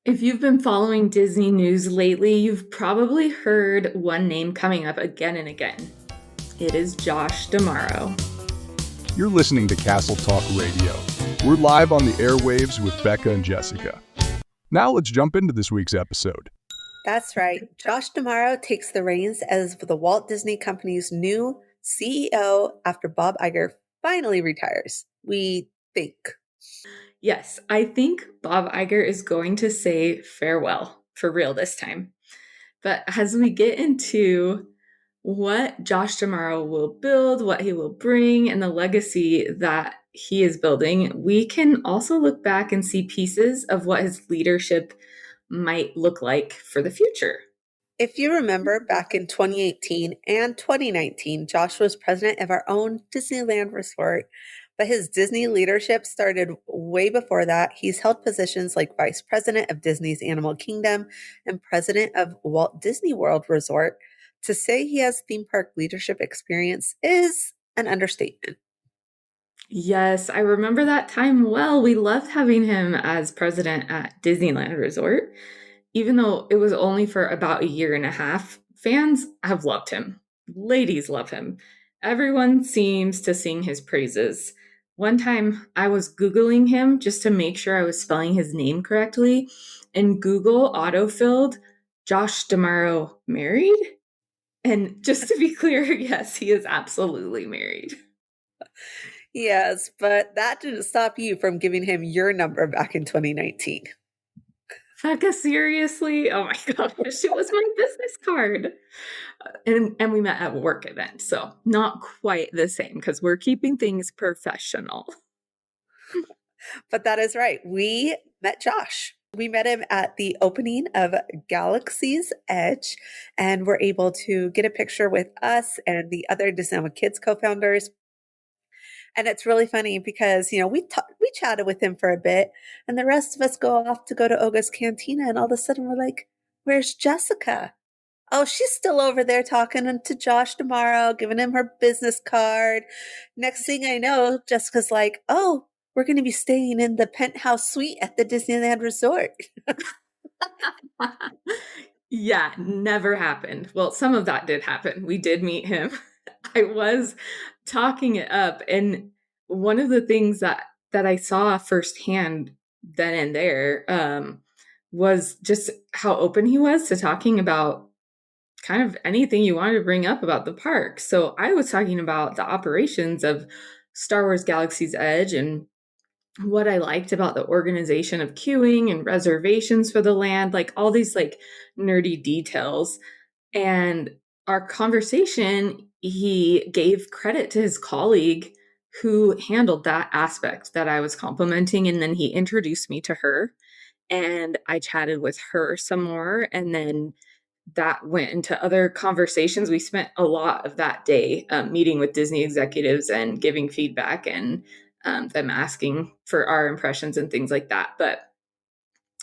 If you've been following Disney news lately, you've probably heard one name coming up again and again. It is Josh D'Amaro. You're listening to Castle Talk Radio. We're live on the airwaves with Becca and Jessica. Now let's jump into this week's episode. That's right. Josh D'Amaro takes the reins as the Walt Disney Company's new CEO after Bob Iger finally retires. We think. Yes, I think Bob Iger is going to say farewell for real this time. But as we get into what Josh D'Amaro will build, what he will bring, and the legacy that he is building, we can also look back and see pieces of what his leadership might look like for the future. If you remember back in 2018 and 2019, Josh was president of our own Disneyland resort, but his Disney leadership started way before that. He's held positions like vice president of Disney's Animal Kingdom and president of Walt Disney World Resort. To say he has theme park leadership experience is an understatement. Yes, I remember that time well. We loved having him as president at Disneyland Resort. Even though it was only for about a year and a half, fans have loved him. Ladies love him. Everyone seems to sing his praises. One time I was Googling him just to make sure I was spelling his name correctly, and Google autofilled Josh D'Amaro married. And just to be clear, yes, he is absolutely married. Yes, but that didn't stop you from giving him your number back in 2019. Becca, seriously? Oh my gosh, it was my business card. And we met at a work event, so not quite the same because we're keeping things professional. But that is right. We met Josh. We met him at the opening of Galaxy's Edge and were able to get a picture with us and the other Disney Kids co-founders. And it's really funny because, we chatted with him for a bit and the rest of us go off to go to Oga's Cantina. And all of a sudden we're like, where's Jessica? Oh, she's still over there talking to Josh D'Amaro, giving him her business card. Next thing I know, Jessica's like, oh, we're going to be staying in the penthouse suite at the Disneyland Resort. Yeah, never happened. Well, some of that did happen. We did meet him. I was talking it up, and one of the things that I saw firsthand then and there was just how open he was to talking about kind of anything you wanted to bring up about the park. So I was talking about the operations of Star Wars Galaxy's Edge and what I liked about the organization of queuing and reservations for the land, like all these like nerdy details. And our conversation, he gave credit to his colleague who handled that aspect that I was complimenting. And then he introduced me to her and I chatted with her some more. And then that went into other conversations. We spent a lot of that day meeting with Disney executives and giving feedback and them asking for our impressions and things like that. But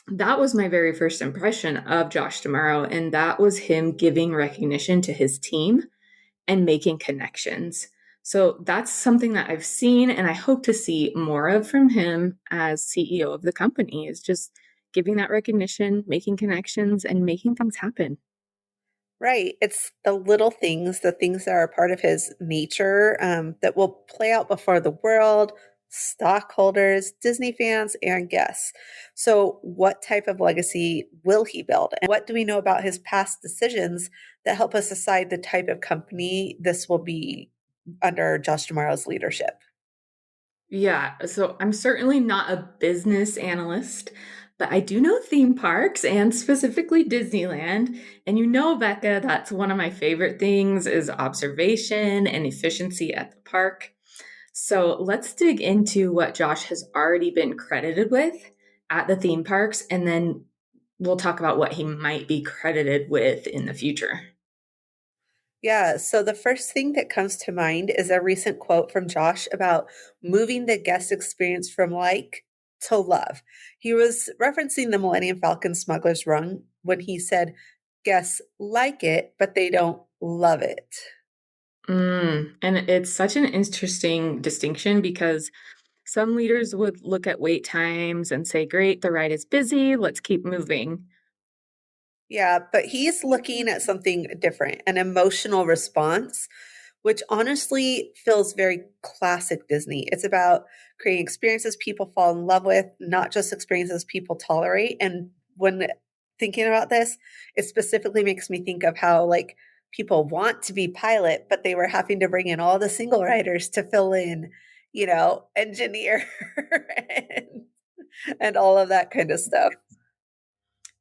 that was my very first impression of Josh D'Amaro, and that was him giving recognition to his team and making connections. So that's something that I've seen and I hope to see more of from him as CEO of the company, is just giving that recognition, making connections, and making things happen. Right. It's the little things, the things that are part of his nature that will play out before the world, stockholders, Disney fans, and guests. So, what type of legacy will he build? And what do we know about his past decisions that help us decide the type of company this will be under Josh D'Amaro's leadership? Yeah, so I'm certainly not a business analyst, but I do know theme parks and specifically Disneyland. And you know, Becca, that's one of my favorite things is observation and efficiency at the park. So let's dig into what Josh has already been credited with at the theme parks, and then we'll talk about what he might be credited with in the future. Yeah, so the first thing that comes to mind is a recent quote from Josh about moving the guest experience from like to love. He was referencing the Millennium Falcon Smuggler's Run when he said, guests like it, but they don't love it. And it's such an interesting distinction because Some leaders would look at wait times and say, great, the ride is busy, let's keep moving. Yeah, but he's looking at something different, an emotional response, which honestly feels very classic Disney. It's about creating experiences people fall in love with, not just experiences people tolerate. And when thinking about this, it specifically makes me think of how like people want to be pilot, but they were having to bring in all the single riders to fill in, engineer and, and all of that kind of stuff.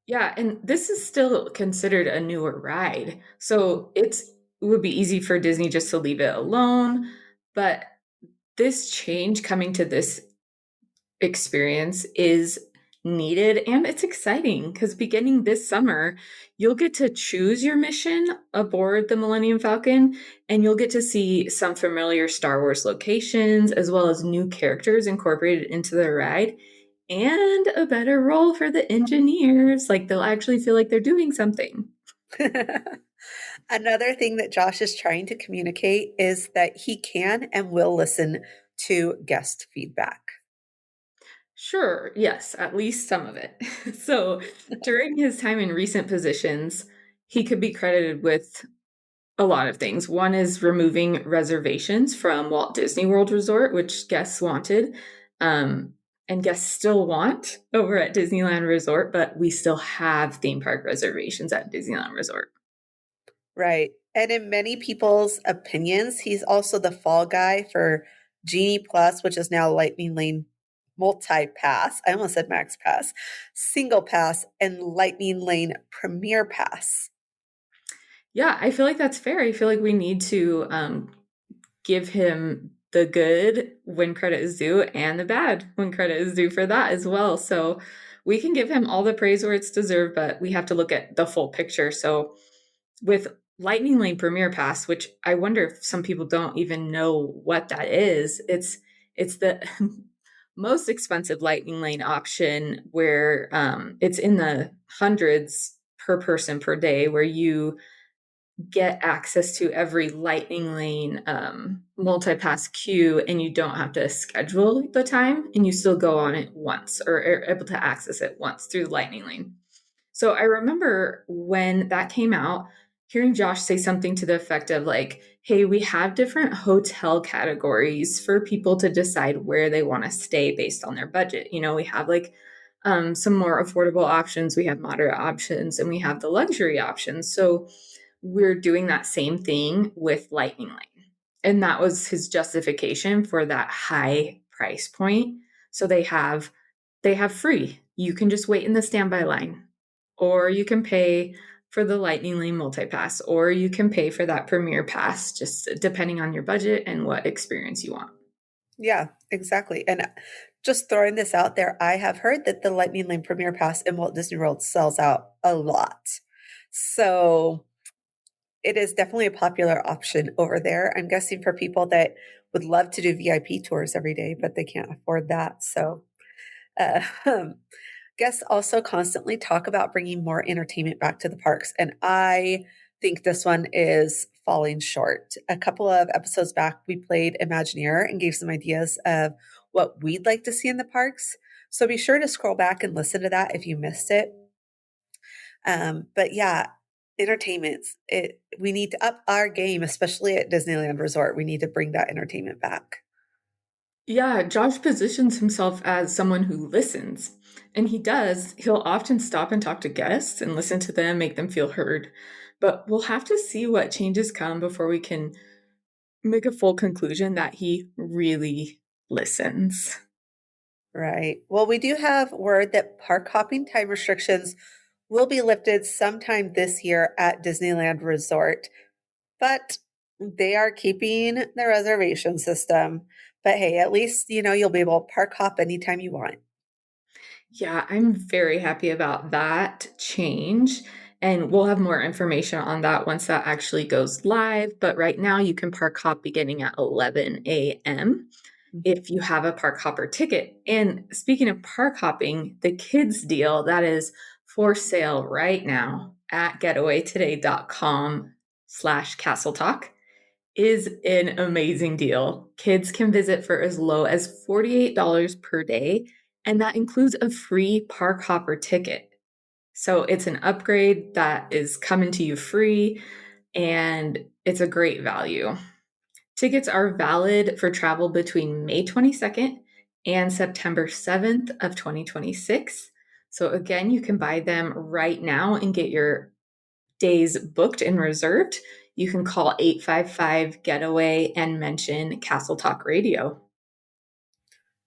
Yeah, and this is still considered a newer ride. So it would be easy for Disney just to leave it alone. But this change coming to this experience is needed and it's exciting because beginning this summer, you'll get to choose your mission aboard the Millennium Falcon and you'll get to see some familiar Star Wars locations as well as new characters incorporated into the ride and a better role for the engineers. Like they'll actually feel like they're doing something. Another thing that Josh is trying to communicate is that he can and will listen to guest feedback. Sure, yes, at least some of it. So during his time in recent positions, he could be credited with a lot of things. One is removing reservations from Walt Disney World Resort, which guests wanted, and guests still want over at Disneyland Resort, but we still have theme park reservations at Disneyland Resort. Right. And in many people's opinions, he's also the fall guy for Genie Plus, which is now Lightning Lane Multi Pass. I almost said Max Pass, Single Pass, and Lightning Lane Premier Pass. Yeah, I feel like that's fair. I feel like we need to give him the good when credit is due and the bad when credit is due for that as well. So we can give him all the praise where it's deserved, but we have to look at the full picture. So with Lightning Lane Premier Pass, which I wonder if some people don't even know what that is, it's the most expensive Lightning Lane option where it's in the hundreds per person per day, where you get access to every Lightning Lane multi-pass queue and you don't have to schedule the time and you still go on it once or are able to access it once through the Lightning Lane. So I remember when that came out, hearing Josh say something to the effect of like, hey, we have different hotel categories for people to decide where they want to stay based on their budget. We have like some more affordable options, we have moderate options, and we have the luxury options. So we're doing that same thing with Lightning Lane. And that was his justification for that high price point. So they have free. You can just wait in the standby line, or you can pay for the Lightning Lane multi-pass, or you can pay for that Premier Pass, just depending on your budget and what experience you want. Yeah, exactly. And just throwing this out there, I have heard that the Lightning Lane Premier Pass in Walt Disney World sells out a lot. So it is definitely a popular option over there. I'm guessing for people that would love to do VIP tours every day, but they can't afford that. So, uh, guests also constantly talk about bringing more entertainment back to the parks. And I think this one is falling short. A couple of episodes back, we played Imagineer and gave some ideas of what we'd like to see in the parks. So be sure to scroll back and listen to that if you missed it. But yeah, entertainments. We need to up our game, especially at Disneyland Resort. We need to bring that entertainment back. Yeah, Josh positions himself as someone who listens. And he does. He'll often stop and talk to guests and listen to them, make them feel heard. But we'll have to see what changes come before we can make a full conclusion that he really listens. Right. Well, we do have word that park hopping time restrictions will be lifted sometime this year at Disneyland Resort, but they are keeping the reservation system. But hey, at least, you'll be able to park hop anytime you want. Yeah, I'm very happy about that change. And we'll have more information on that once that actually goes live. But right now, you can park hop beginning at 11 a.m. if you have a park hopper ticket. And speaking of park hopping, the kids deal that is for sale right now at getawaytoday.com/castle talk is an amazing deal. Kids can visit for as low as $48 per day, and that includes a free park hopper ticket. So it's an upgrade that is coming to you free, and it's a great value. Tickets are valid for travel between May 22nd and September 7th of 2026. So again, you can buy them right now and get your days booked and reserved. You can call 855 Getaway and mention Castle Talk Radio.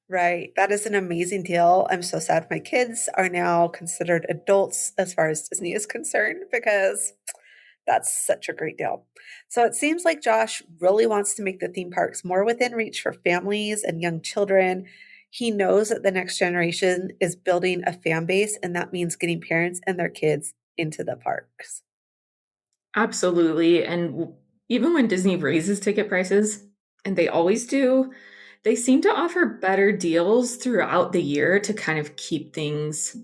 Right. That is an amazing deal. I'm so sad my kids are now considered adults as far as Disney is concerned because that's such a great deal. So it seems like Josh really wants to make the theme parks more within reach for families and young children. He knows that the next generation is building a fan base, and that means getting parents and their kids into the parks. Absolutely. And even when Disney raises ticket prices, and they always do, they seem to offer better deals throughout the year to kind of keep things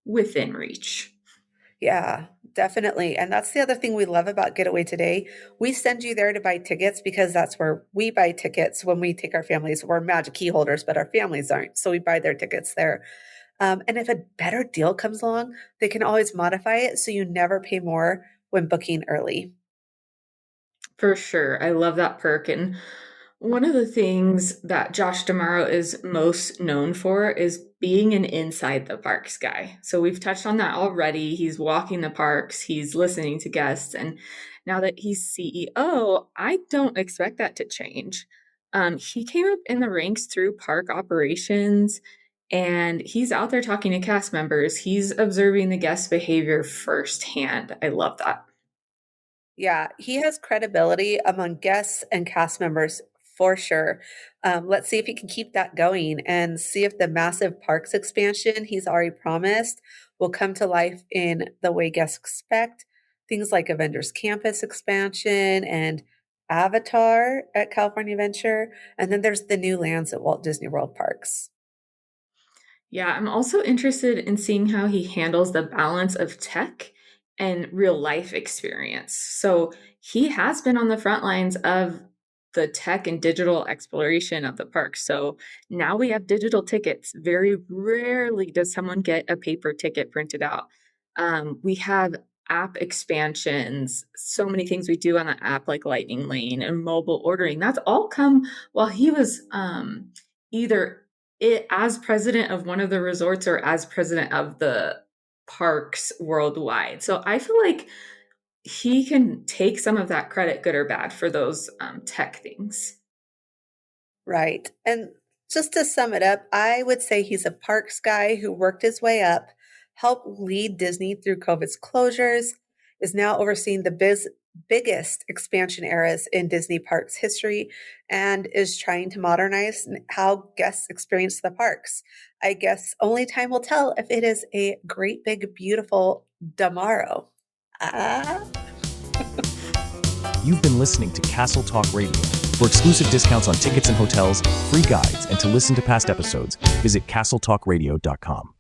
within reach. Yeah, definitely. And that's the other thing we love about Getaway Today. We send you there to buy tickets because that's where we buy tickets when we take our families. We're Magic Key holders, but our families aren't. So we buy their tickets there. And if a better deal comes along, they can always modify it so you never pay more when booking early. For sure. I love that perk. And one of the things that Josh Damaro is most known for is being an inside the parks guy. So we've touched on that already. He's walking the parks, he's listening to guests. And now that he's CEO, I don't expect that to change. He came up in the ranks through park operations, and he's out there talking to cast members. He's observing the guest behavior firsthand. I love that. Yeah, he has credibility among guests and cast members for sure. Let's see if he can keep that going and see if the massive parks expansion he's already promised will come to life in the way guests expect. Things like Avengers Campus expansion and Avatar at California Adventure. And then there's the new lands at Walt Disney World parks. Yeah, I'm also interested in seeing how he handles the balance of tech and real life experience. So he has been on the front lines of the tech and digital exploration of the park. So now we have digital tickets. Very rarely does someone get a paper ticket printed out. We have app expansions, so many things we do on the app, like Lightning Lane and mobile ordering. That's all come while he was either as president of one of the resorts or as president of the parks worldwide. So I feel like he can take some of that credit, good or bad, for those tech things. Right. And just to sum it up, I would say he's a parks guy who worked his way up, helped lead Disney through COVID's closures, is now overseeing the biggest expansion eras in Disney parks history, and is trying to modernize how guests experience the parks. I guess only time will tell if it is a great, big, beautiful Damaro. Ah. You've been listening to Castle Talk Radio. For exclusive discounts on tickets and hotels, free guides, and to listen to past episodes, visit castletalkradio.com.